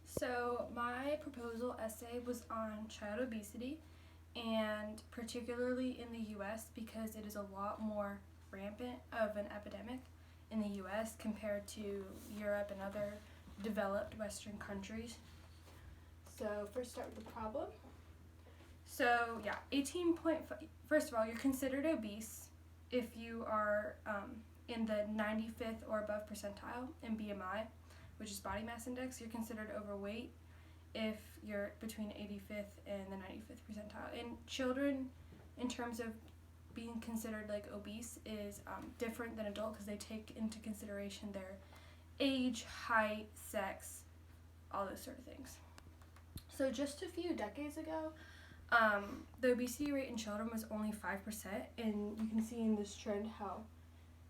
So my proposal essay was on child obesity, and particularly in the US because it is a lot more rampant of an epidemic in the US compared to Europe and other developed Western countries. So first start with the problem. So yeah, 18.5, first of all, you're considered obese if you are in the 95th or above percentile in BMI, which is body mass index. You're considered overweight if you're between 85th and the 95th percentile. In children, in terms of being considered like obese, is different than adult because they take into consideration their age, height, sex, all those sort of things. So just a few decades ago, the obesity rate in children was only 5%, and you can see in this trend how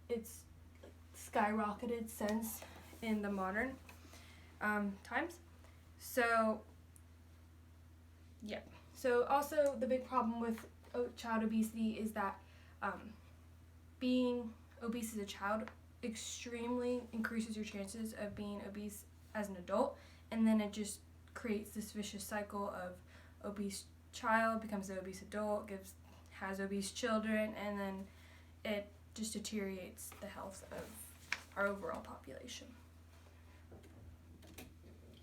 it's skyrocketed since in the modern times. So, yeah. So also the big problem with child obesity is that being obese as a child extremely increases your chances of being obese as an adult, and then it just creates this vicious cycle of obese child becomes an obese adult, has obese children, and then it just deteriorates the health of our overall population.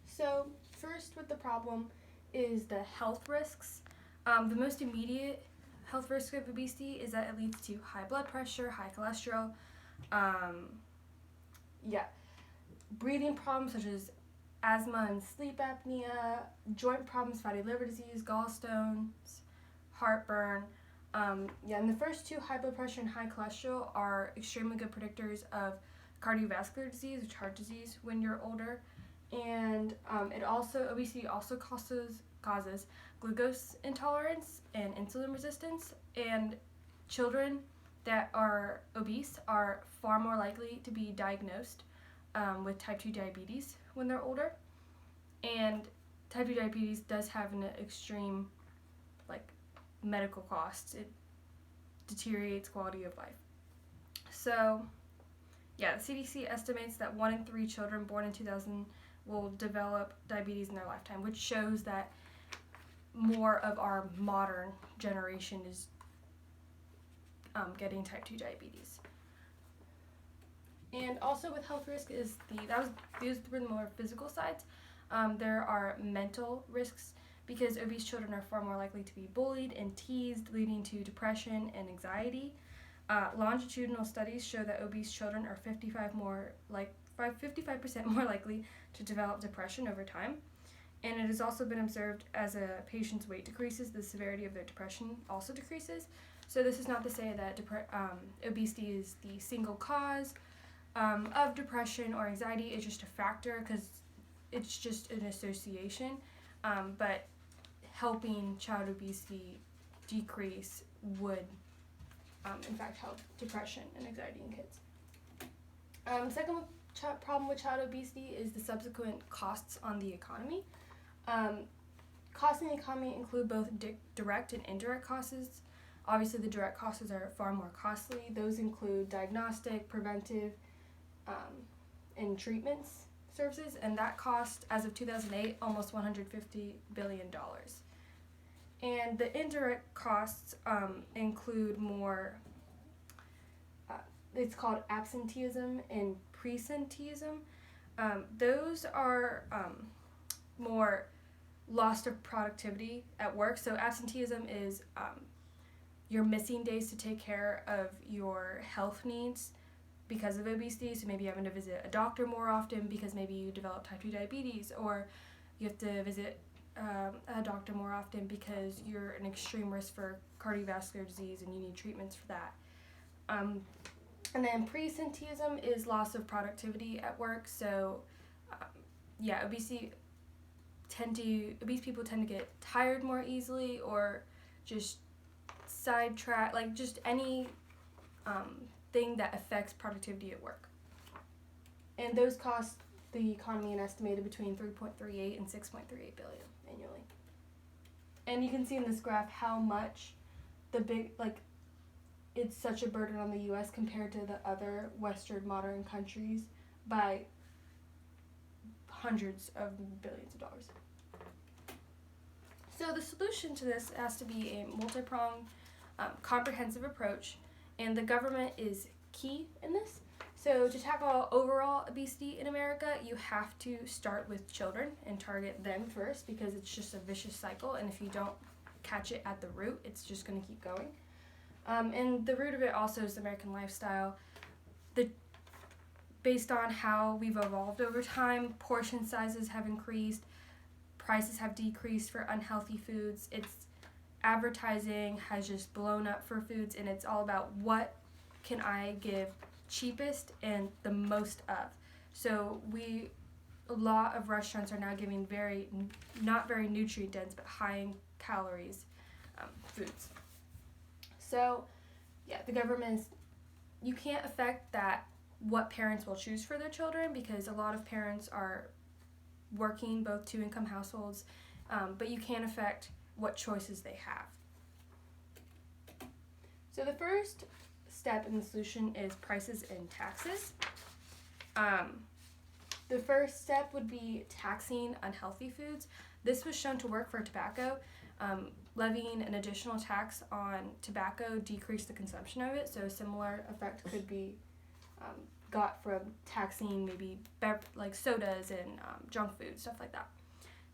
So first with the problem is the health risks. The most immediate health risk of obesity is that it leads to high blood pressure, high cholesterol, breathing problems such as asthma and sleep apnea, joint problems, fatty liver disease, gallstones, heartburn. And the first two, high blood pressure and high cholesterol, are extremely good predictors of cardiovascular disease, which is heart disease, when you're older. And obesity also causes glucose intolerance and insulin resistance. And children that are obese are far more likely to be diagnosed with type 2 diabetes when they're older. And type 2 diabetes does have an extreme medical costs. It deteriorates quality of life. So the CDC estimates that 1 in 3 children born in 2000 will develop diabetes in their lifetime, which shows that more of our modern generation is getting type 2 diabetes. And also with health risk these were the more physical sides. There are mental risks because obese children are far more likely to be bullied and teased, leading to depression and anxiety. Longitudinal studies show that obese children are 55% more likely to develop depression over time. And it has also been observed as a patient's weight decreases, the severity of their depression also decreases. So this is not to say that obesity is the single cause of depression or anxiety. It's just a factor because it's just an association. But helping child obesity decrease would, in fact, help depression and anxiety in kids. Second problem with child obesity is the subsequent costs on the economy. Costs in the economy include both direct and indirect costs. Obviously, the direct costs are far more costly. Those include diagnostic, preventive, and treatments services, and that cost, as of 2008, almost $150 billion. And the indirect costs include more, it's called absenteeism and presenteeism. Those are more loss of productivity at work. So absenteeism is you're missing days to take care of your health needs because of obesity. So maybe you're having to visit a doctor more often because maybe you develop type 2 diabetes, or you have to visit a doctor more often because you're an extreme risk for cardiovascular disease and you need treatments for that. And then presenteeism is loss of productivity at work. So obese people tend to get tired more easily, or just sidetrack, just any thing that affects productivity at work. And those cost the economy an estimated between 3.38 and 6.38 billion annually. And you can see in this graph how much it's such a burden on the US compared to the other Western modern countries by hundreds of billions of dollars. So the solution to this has to be a multi-pronged, comprehensive approach, and the government is key in this. So to tackle overall obesity in America, you have to start with children and target them first, because it's just a vicious cycle, and if you don't catch it at the root, it's just going to keep going. And the root of it also is the American lifestyle. Based on how we've evolved over time, portion sizes have increased, prices have decreased for unhealthy foods. Advertising has just blown up for foods, and it's all about what can I give cheapest and the most of. So a lot of restaurants are now giving not very nutrient dense but high in calories foods. So yeah, the government you can't affect what parents will choose for their children, because a lot of parents are working, both two-income households, but you can affect what choices they have. So the first step in the solution is prices and taxes. The first step would be taxing unhealthy foods. This was shown to work for tobacco. Levying an additional tax on tobacco decreased the consumption of it, so a similar effect could be got from taxing maybe like sodas and junk food, stuff like that.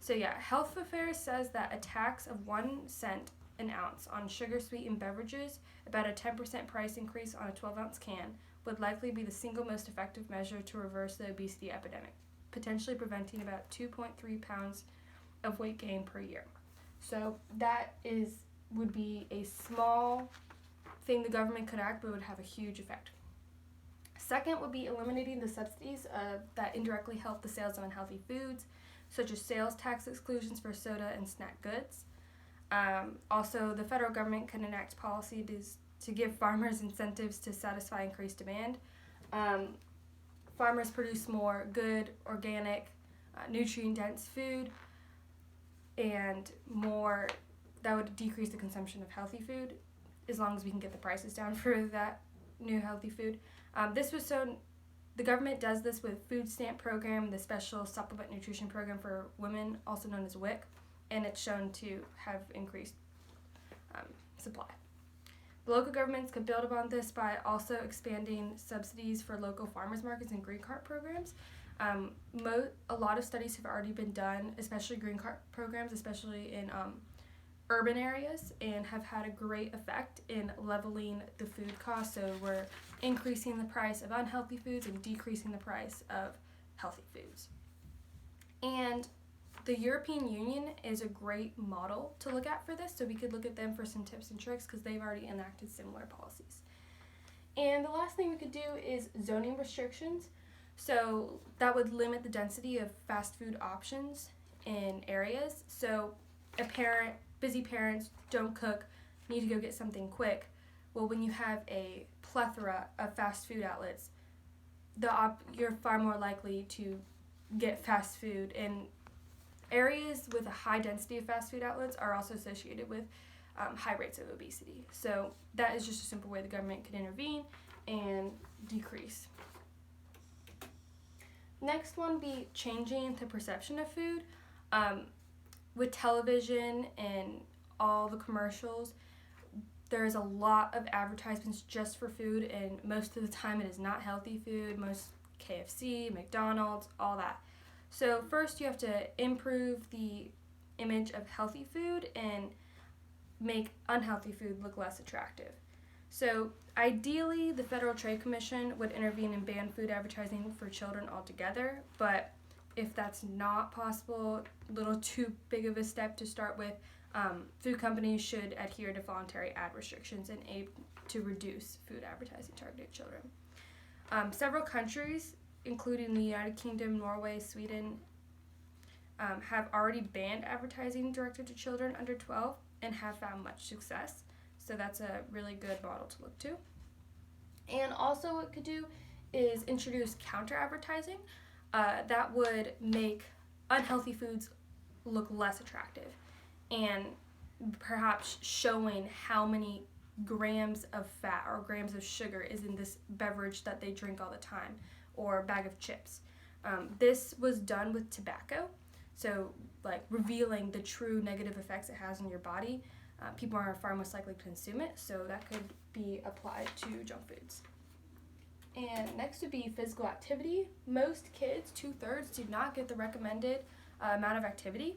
So yeah, Health Affairs says that a tax of 1 cent an ounce on sugar-sweetened beverages, about a 10% price increase on a 12-ounce can, would likely be the single most effective measure to reverse the obesity epidemic, potentially preventing about 2.3 pounds of weight gain per year. So that would be a small thing the government could act, but would have a huge effect. Second would be eliminating the subsidies that indirectly help the sales of unhealthy foods, such as sales tax exclusions for soda and snack goods. Also, the federal government can enact policies to give farmers incentives to satisfy increased demand. Farmers produce more good, organic, nutrient-dense food, and that would decrease the consumption of healthy food, as long as we can get the prices down for that new healthy food. The government does this with food stamp program, the special supplement nutrition program for women, also known as WIC, and it's shown to have increased supply. The local governments could build upon this by also expanding subsidies for local farmers markets and green cart programs. A lot of studies have already been done, especially green cart programs, especially in urban areas, and have had a great effect in leveling the food costs. So we're increasing the price of unhealthy foods and decreasing the price of healthy foods. And the European Union is a great model to look at for this, so we could look at them for some tips and tricks, because they've already enacted similar policies. And the last thing we could do is zoning restrictions. So that would limit the density of fast food options in areas. So busy parents don't cook, need to go get something quick. Well, when you have a plethora of fast food outlets, you're far more likely to get fast food. And areas with a high density of fast food outlets are also associated with high rates of obesity. So that is just a simple way the government could intervene and decrease. Next one be changing the perception of food. With television and all the commercials, there's a lot of advertisements just for food, and most of the time it is not healthy food, most KFC, McDonald's, all that. So first you have to improve the image of healthy food and make unhealthy food look less attractive. So ideally, the Federal Trade Commission would intervene and ban food advertising for children altogether, but if that's not possible, a little too big of a step to start with, food companies should adhere to voluntary ad restrictions and aim to reduce food advertising targeted at children. Several countries, including the United Kingdom, Norway, Sweden, have already banned advertising directed to children under 12 and have found much success. So that's a really good model to look to. And also what it could do is introduce counter advertising that would make unhealthy foods look less attractive, and perhaps showing how many grams of fat or grams of sugar is in this beverage that they drink all the time, or a bag of chips. This was done with tobacco, so like revealing the true negative effects it has on your body. People are far most likely to consume it, so that could be applied to junk foods. And next would be physical activity. Most kids, 2/3, do not get the recommended amount of activity,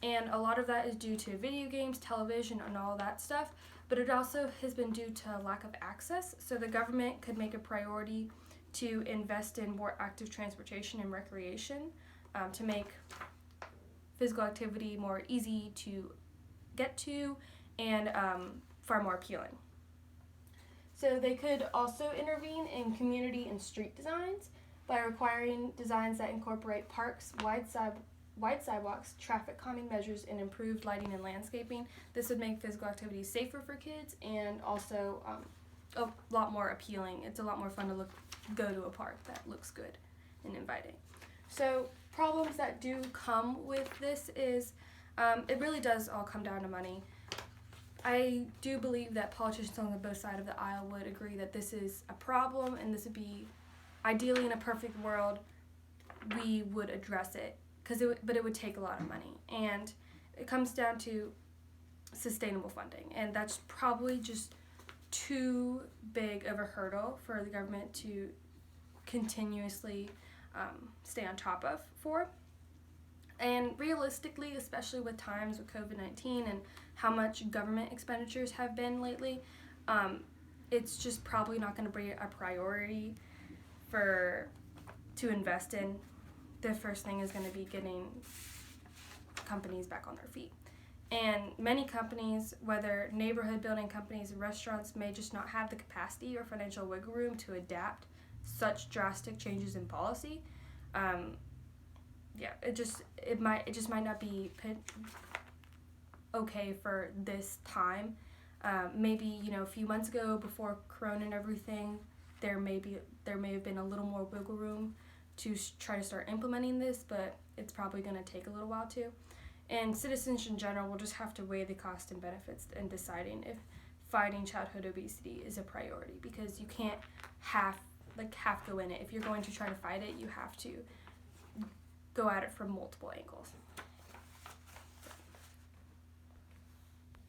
and a lot of that is due to video games, television, and all that stuff, but it also has been due to lack of access, so the government could make a priority to invest in more active transportation and recreation to make physical activity more easy to get to and far more appealing. So they could also intervene in community and street designs by requiring designs that incorporate parks, wide sidewalks, traffic calming measures, and improved lighting and landscaping. This would make physical activity safer for kids and also a lot more appealing. It's a lot more fun to go to a park that looks good and inviting. So problems that do come with this is it really does all come down to money. I do believe that politicians on both sides of the aisle would agree that this is a problem, and this would be, ideally in a perfect world, we would address it, but it would take a lot of money, and it comes down to sustainable funding, and that's probably just too big of a hurdle for the government to continuously stay on top of for. And realistically, especially with times with COVID-19 and how much government expenditures have been lately, it's just probably not going to be a priority to invest in. The first thing is going to be getting companies back on their feet. And many companies, whether neighborhood building companies and restaurants, may just not have the capacity or financial wiggle room to adapt such drastic changes in policy. It just might not be okay for this time. Maybe a few months ago, before Corona and everything, there may have been a little more wiggle room to try to start implementing this, but it's probably going to take a little while too. And citizens in general will just have to weigh the cost and benefits in deciding if fighting childhood obesity is a priority, because you can't half go in it. If you're going to try to fight it, you have to go at it from multiple angles.